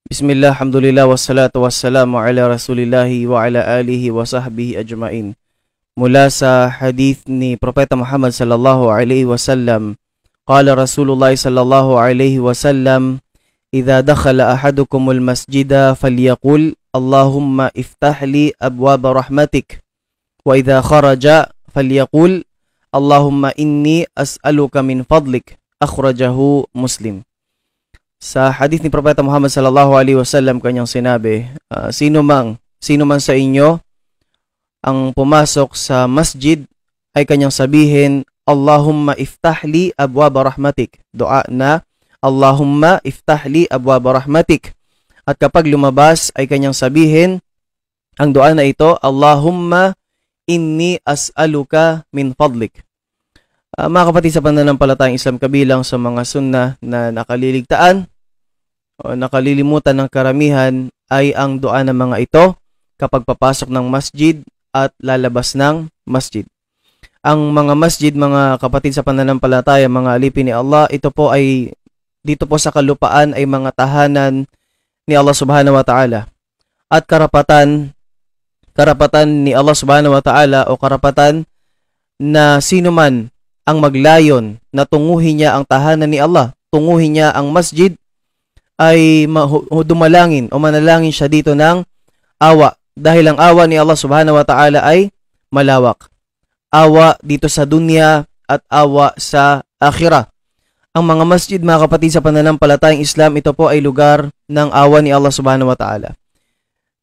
Bismillah, alhamdulillah, wassalatu wassalamu ala rasulillahi wa ala alihi wa sahbihi ajmain. Mula sa hadith ni Propeta Muhammad sallallahu alaihi wasallam, qala Rasulullah sallallahu alaihi wasallam, idza dakhala ahadukumul masjida falyaqul Allahumma iftah li abwaba rahmatik, wa idza kharaja falyaqul Allahumma inni as'aluka min fadlik. Akhrajahu Muslim. Sa hadith ni Propeta Muhammad sallallahu alaihi wasallam kanyang sinabi, sino man sa inyo ang pumasok sa masjid ay kanyang sabihin, Allahumma iftah li abwaba rahmatik. Dua na, Allahumma iftah li abwaba rahmatik. At kapag lumabas ay kanyang sabihin, ang dua na ito, Allahumma inni as'aluka min fadlik. Mga kapatid sa pananampalatayang Islam, kabilang sa mga sunnah na nakaliligtaan o nakalilimutan ng karamihan ay ang dua ng mga ito kapag papasok ng masjid at lalabas ng masjid. Ang mga masjid, mga kapatid sa pananampalataya, mga alipin ni Allah, ito po ay dito po sa kalupaan ay mga tahanan ni Allah subhanahu wa ta'ala. At karapatan ni Allah subhanahu wa ta'ala o karapatan na sino man ang maglayon na tunguhin niya ang tahanan ni Allah, tunguhin niya ang masjid, ay dumalangin o manalangin siya dito ng awa. Dahil ang awa ni Allah subhanahu wa ta'ala ay malawak. Awa dito sa dunya at awa sa akhirah. Ang mga masjid, mga kapatid sa pananampalatayang Islam, ito po ay lugar ng awa ni Allah subhanahu wa ta'ala.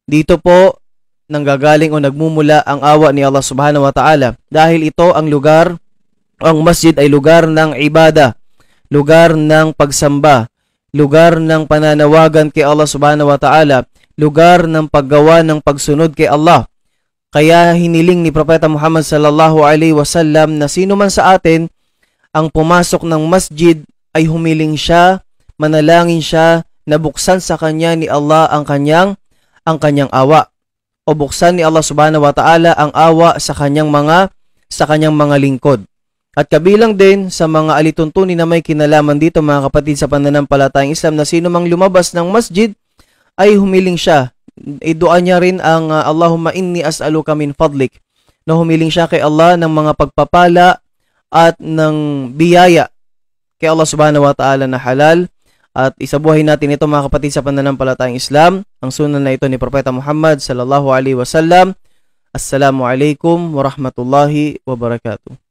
Dito po nanggagaling o nagmumula ang awa ni Allah subhanahu wa ta'ala. Dahil ito ang lugar, ang masjid ay lugar ng ibada, lugar ng pagsamba, lugar ng pananawagan kay Allah subhanahu wa ta'ala, lugar ng paggawa ng pagsunod kay Allah. Kaya hiniling ni Propeta Muhammad sallallahu alaihi wasallam na sino man sa atin ang pumasok ng masjid ay humiling siya, manalangin siya, na buksan sa kanya ni Allah ang kanyang awa, o buksan ni Allah subhanahu wa ta'ala ang awa sa kanyang mga lingkod. At kabilang din sa mga alituntunin na may kinalaman dito, mga kapatid sa pananampalatayang Islam, na sino mang lumabas ng masjid ay humiling siya. Idua niya rin ang Allahumma inni as'aluka min fadlik, na humiling siya kay Allah ng mga pagpapala at ng biyaya kay Allah subhanahu wa ta'ala na halal. At isabuhay natin ito, mga kapatid sa pananampalatayang Islam, ang sunan na ito ni Propeta Muhammad sallallahu alaihi wasallam. Assalamu alaikum warahmatullahi wabarakatuh.